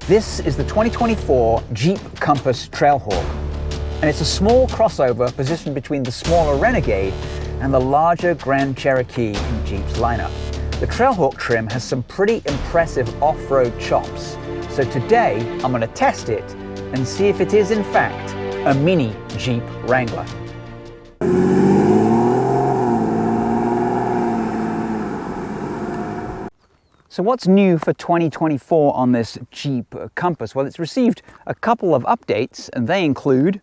This is the 2024 Jeep Compass Trailhawk, and it's a small crossover positioned between the smaller Renegade and the larger Grand Cherokee in Jeep's lineup. The Trailhawk trim has some pretty impressive off-road chops, so today I'm going to test it and see if it is in fact a mini Jeep Wrangler. So what's new for 2024 on this Jeep Compass? Well, it's received a couple of updates, and they include,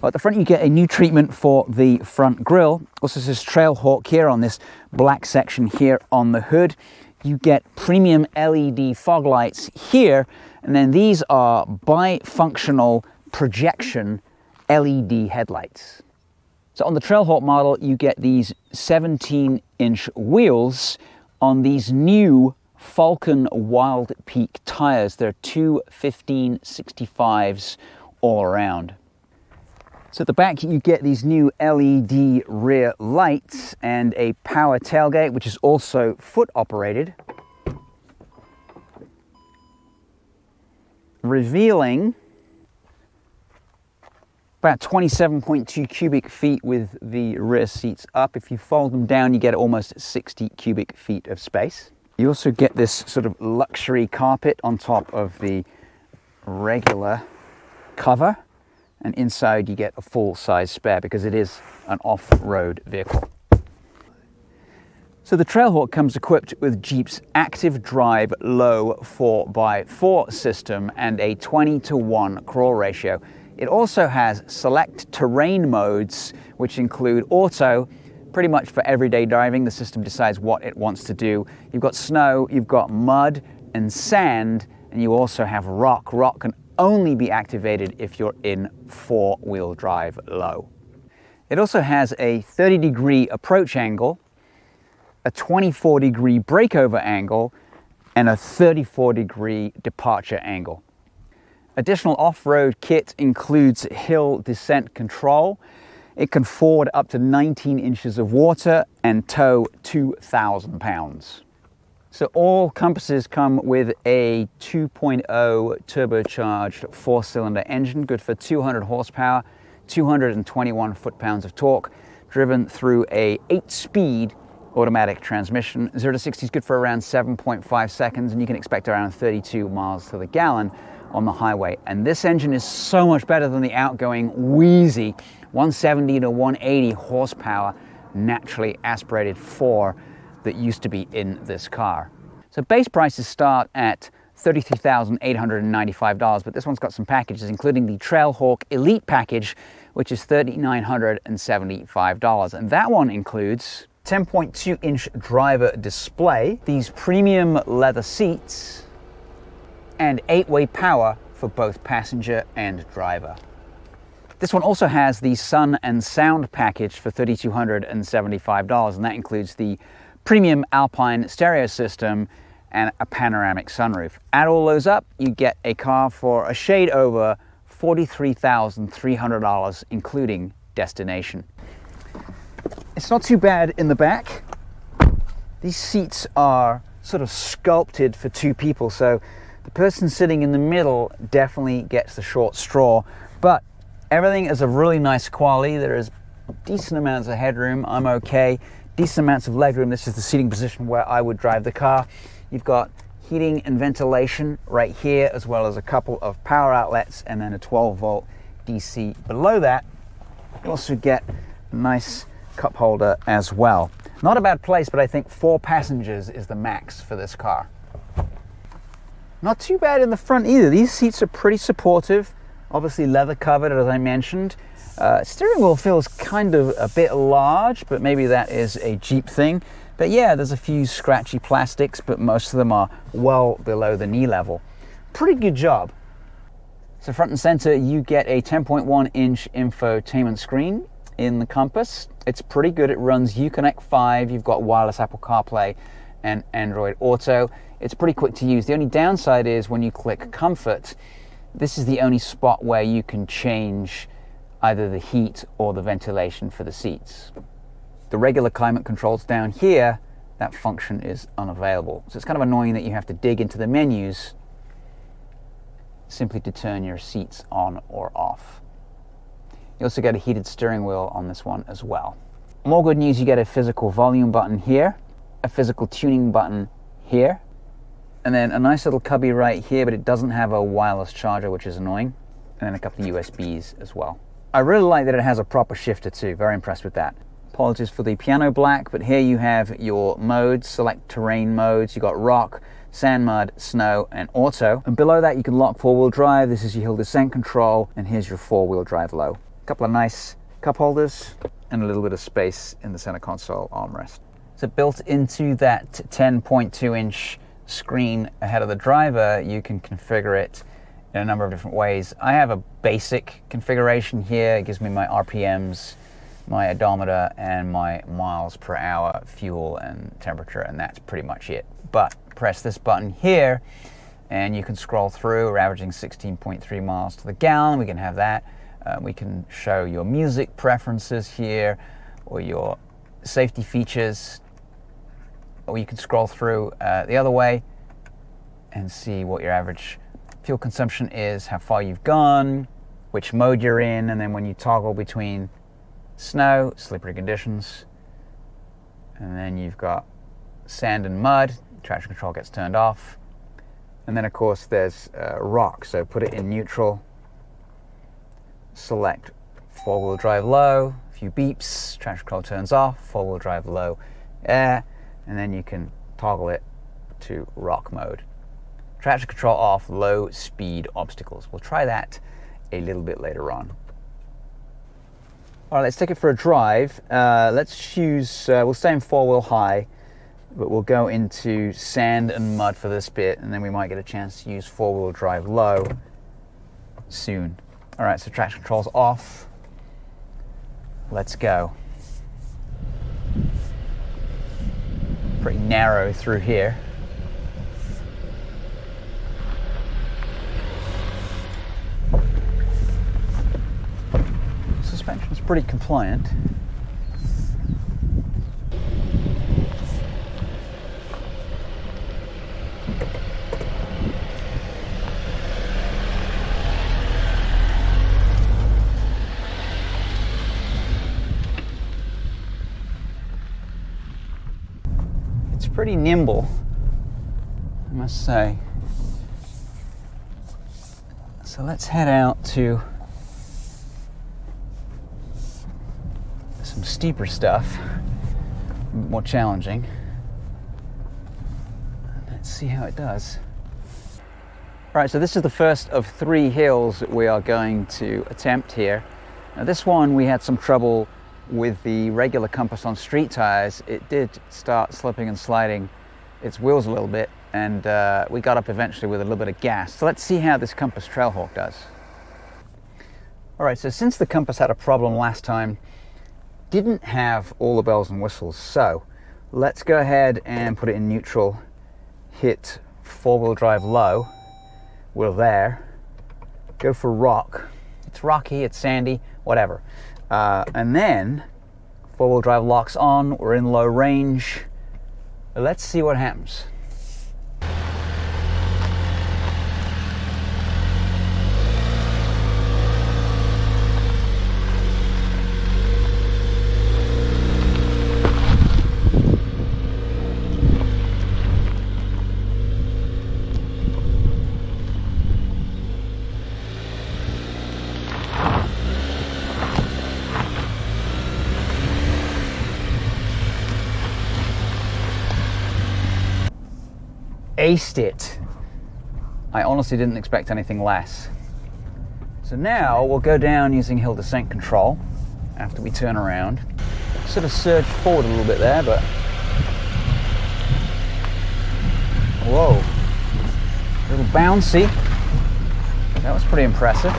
well, at the front you get a new treatment for the front grille. Also says Trailhawk here on this black section here on the hood. You get premium LED fog lights here, and then these are bifunctional projection LED headlights. So on the Trailhawk model, you get these 17-inch wheels on these new Falken Wildpeak tires. They're two 1565s all around. So at the back you get these new LED rear lights and a power tailgate, which is also foot operated, revealing about 27.2 cubic feet with the rear seats up. If you fold them down, you get almost 60 cubic feet of space. You also get this sort of luxury carpet on top of the regular cover, and inside you get a full-size spare because it is an off-road vehicle. So the Trailhawk comes equipped with Jeep's Active Drive Low 4x4 system and a 20:1 crawl ratio. It also has select terrain modes, which include auto. Pretty much for everyday driving, the system decides what it wants to do. You've got snow, you've got mud and sand, and you also have rock. Rock can only be activated if you're in four-wheel drive low. It also has a 30-degree approach angle, a 24-degree breakover angle, and a 34-degree departure angle. Additional off-road kit includes hill descent control. It can ford up to 19 inches of water and tow 2,000 pounds. So all Compasses come with a 2.0 turbocharged four-cylinder engine, good for 200 horsepower, 221 foot-pounds of torque, driven through a 8-speed automatic transmission. 0 to 60 is good for around 7.5 seconds, and you can expect around 32 miles to the gallon on the highway. And this engine is so much better than the outgoing wheezy 170 to 180 horsepower naturally aspirated 4 that used to be in this car. So base prices start at $33,895, but this one's got some packages, including the Trailhawk Elite package, which is $3,975. And that one includes 10.2-inch driver display, these premium leather seats, and 8-way power for both passenger and driver. This one also has the sun and sound package for $3,275, and that includes the premium Alpine stereo system and a panoramic sunroof. Add all those up, you get a car for a shade over $43,300, including destination. It's not too bad in the back. These seats are sort of sculpted for two people, so the person sitting in the middle definitely gets the short straw, but everything is of really nice quality. There is decent amounts of headroom. I'm okay. Decent amounts of legroom. This is the seating position where I would drive the car. You've got heating and ventilation right here, as well as a couple of power outlets and then a 12-volt DC below that. You also get a nice cup holder as well. Not a bad place, but I think 4 passengers is the max for this car. Not too bad in the front either. These seats are pretty supportive. Obviously leather covered, as I mentioned. Steering wheel feels kind of a bit large, but maybe that is a Jeep thing. But yeah, there's a few scratchy plastics, but most of them are well below the knee level. Pretty good job. So front and center, you get a 10.1-inch infotainment screen in the Compass. It's pretty good. It runs Uconnect 5. You've got wireless Apple CarPlay and Android Auto. It's pretty quick to use. The only downside is when you click Comfort, this is the only spot where you can change either the heat or the ventilation for the seats. The regular climate controls down here, that function is unavailable. So it's kind of annoying that you have to dig into the menus simply to turn your seats on or off. You also get a heated steering wheel on this one as well. More good news, you get a physical volume button here, a physical tuning button here, and then a nice little cubby right here, but it doesn't have a wireless charger, which is annoying, and then a couple of USBs as well. I really like that it has a proper shifter too, very impressed with that. Apologies for the piano black, but here you have your modes, select terrain modes. You've got rock, sand, mud, snow, and auto. And below that you can lock four-wheel drive. This is your hill descent control, and here's your four-wheel drive low. A couple of nice cup holders, and a little bit of space in the center console armrest. So built into that 10.2-inch screen ahead of the driver, you can configure it in a number of different ways. I have a basic configuration here. It gives me my RPMs, my odometer, and my miles per hour, fuel and temperature, and that's pretty much it. But press this button here and you can scroll through. We're averaging 16.3 miles to the gallon. We can have that. We can show your music preferences here, or your safety features, or you can scroll through the other way and see what your average fuel consumption is, how far you've gone, which mode you're in, and then when you toggle between snow, slippery conditions, and then you've got sand and mud, traction control gets turned off, and then of course there's rock, so put it in neutral, select four-wheel drive low, a few beeps, traction control turns off, four-wheel drive low air, and then you can toggle it to rock mode. Traction control off, low speed obstacles. We'll try that a little bit later on. All right, let's take it for a drive. Let's choose, we'll stay in four-wheel high, but we'll go into sand and mud for this bit, and then we might get a chance to use four-wheel drive low soon. All right, so traction control's off. Let's go. Pretty narrow through here. Suspension's pretty compliant. It's pretty nimble, I must say. So let's head out to some steeper stuff, more challenging. Let's see how it does. All right, so this is the first of 3 hills that we are going to attempt here. Now this one we had some trouble with the regular Compass on street tires. It did start slipping and sliding its wheels a little bit, and we got up eventually with a little bit of gas. So let's see how this Compass Trailhawk does. All right, so since the Compass had a problem last time, didn't have all the bells and whistles, so let's go ahead and put it in neutral, hit four-wheel drive low. We're there. Go for rock. It's rocky, it's sandy, whatever. And then four-wheel drive locks on. We're in low range. Let's see what happens. Aced it. I honestly didn't expect anything less. So now we'll go down using hill descent control after we turn around. Sort of surged forward a little bit there, but whoa, a little bouncy. That was pretty impressive.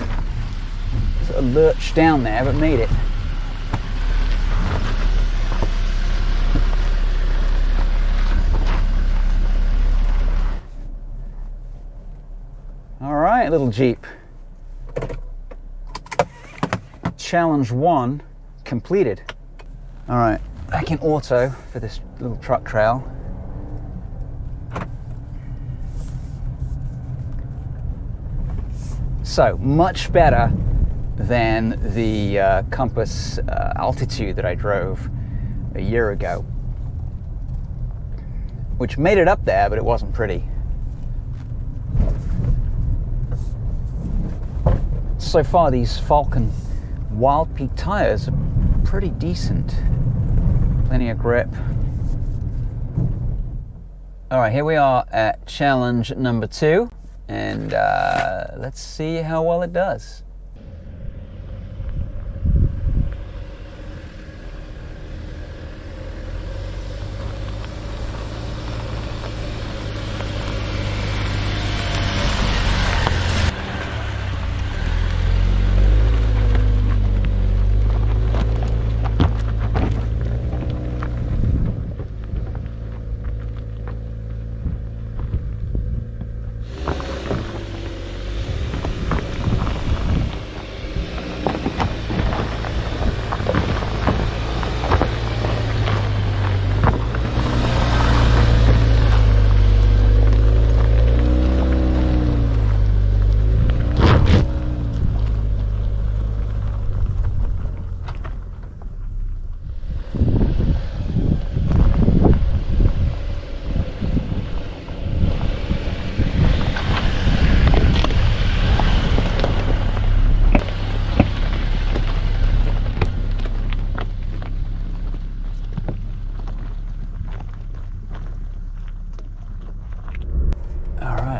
Sort of lurched down there, but made it. All right, little Jeep. Challenge 1 completed. All right, back in auto for this little truck trail. So much better than the Compass Altitude that I drove a year ago, which made it up there, but it wasn't pretty. So far, these Falken Wildpeak tires are pretty decent. Plenty of grip. All right, here we are at challenge number 2, and let's see how well it does.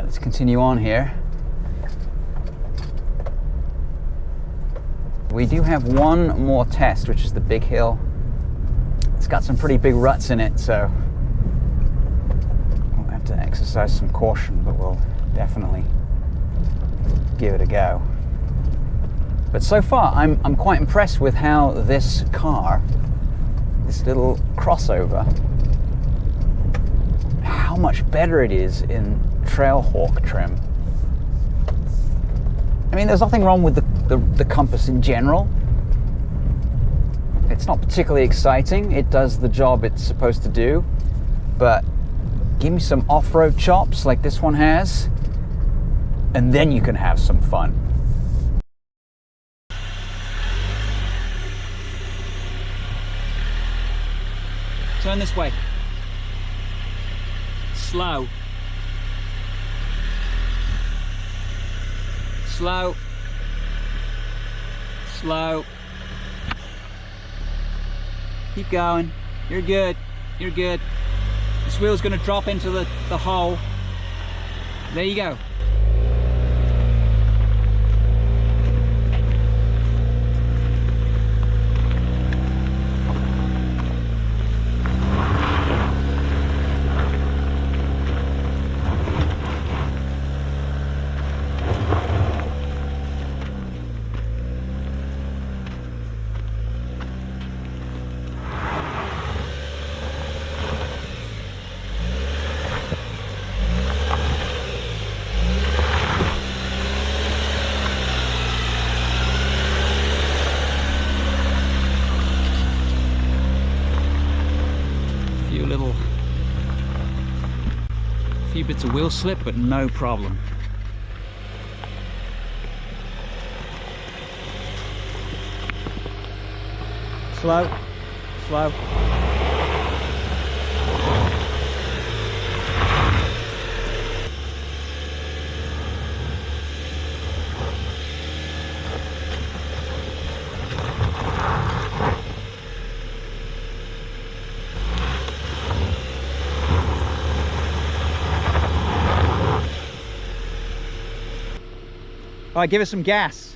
Let's continue on here. We do have one more test, which is the big hill. It's got some pretty big ruts in it, so we'll have to exercise some caution, but we'll definitely give it a go. But so far, I'm quite impressed with how this car, this little crossover, how much better it is in Trailhawk trim. I mean, there's nothing wrong with the Compass in general. It's not particularly exciting. It does the job it's supposed to do. But give me some off-road chops like this one has, and then you can have some fun. Turn this way. Slow. Slow. Slow. Keep going. You're good. You're good. This wheel's going to drop into the hole. There you go. Few bits of wheel slip, but no problem. Slow, slow. All right, give us some gas.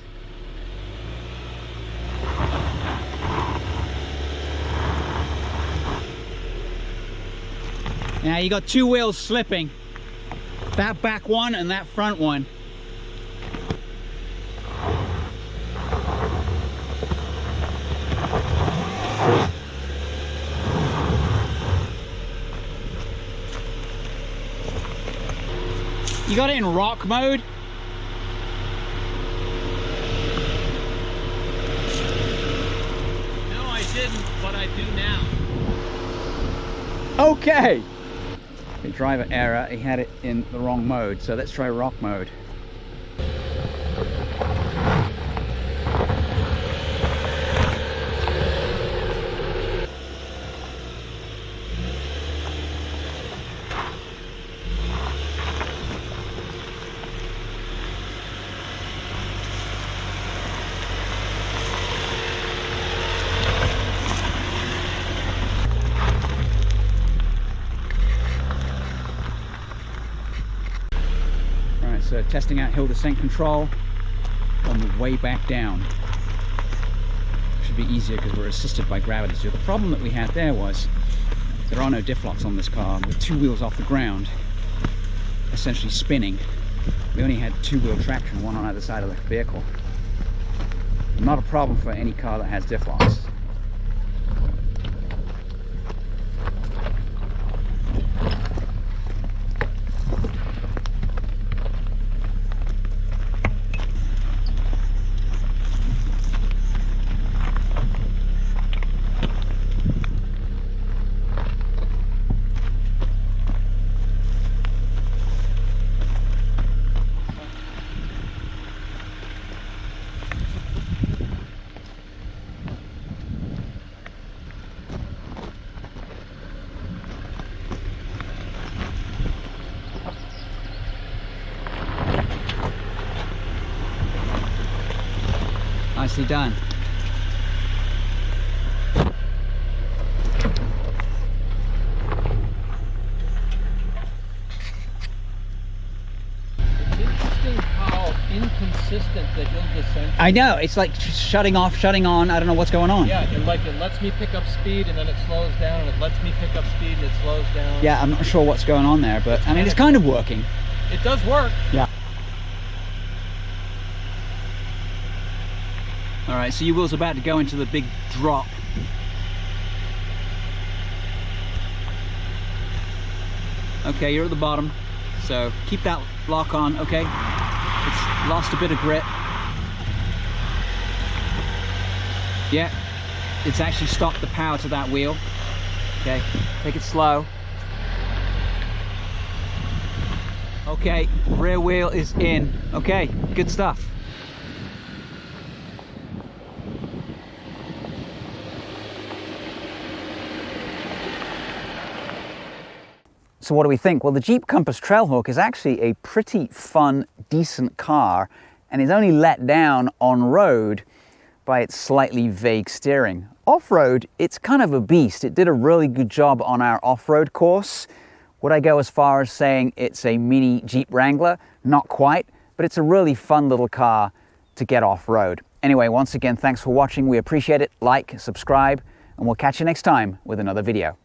Now you got two wheels slipping. That back one and that front one. You got it in rock mode? Didn't, but I do now. Okay. The driver error, he had it in the wrong mode, so let's try rock mode. testing out hill descent control on the way back down. Should be easier because we're assisted by gravity. So the problem that we had there was there are no diff locks on this car. With two wheels off the ground, essentially spinning, we only had two-wheel traction, one on either side of the vehicle. Not a problem for any car that has diff locks. Nicely done. It's interesting how inconsistent the hill descent is. I know, it's like shutting off, shutting on. I don't know what's going on. Yeah, and like it lets me pick up speed and then it slows down, and it lets me pick up speed and it slows down. Yeah, I'm not sure what's going on there, but I mean, it's kind of working. It does work. Yeah. All right, so your wheel's about to go into the big drop. Okay, you're at the bottom, so keep that lock on, okay? It's lost a bit of grip. Yeah, it's actually stopped the power to that wheel. Okay, take it slow. Okay, rear wheel is in. Okay, good stuff. So what do we think? Well, the Jeep Compass Trailhawk is actually a pretty fun, decent car, and is only let down on road by its slightly vague steering. Off-road, it's kind of a beast. It did a really good job on our off-road course. Would I go as far as saying it's a mini Jeep Wrangler? Not quite, but it's a really fun little car to get off-road. Anyway, once again, thanks for watching. We appreciate it. Like, subscribe, and we'll catch you next time with another video.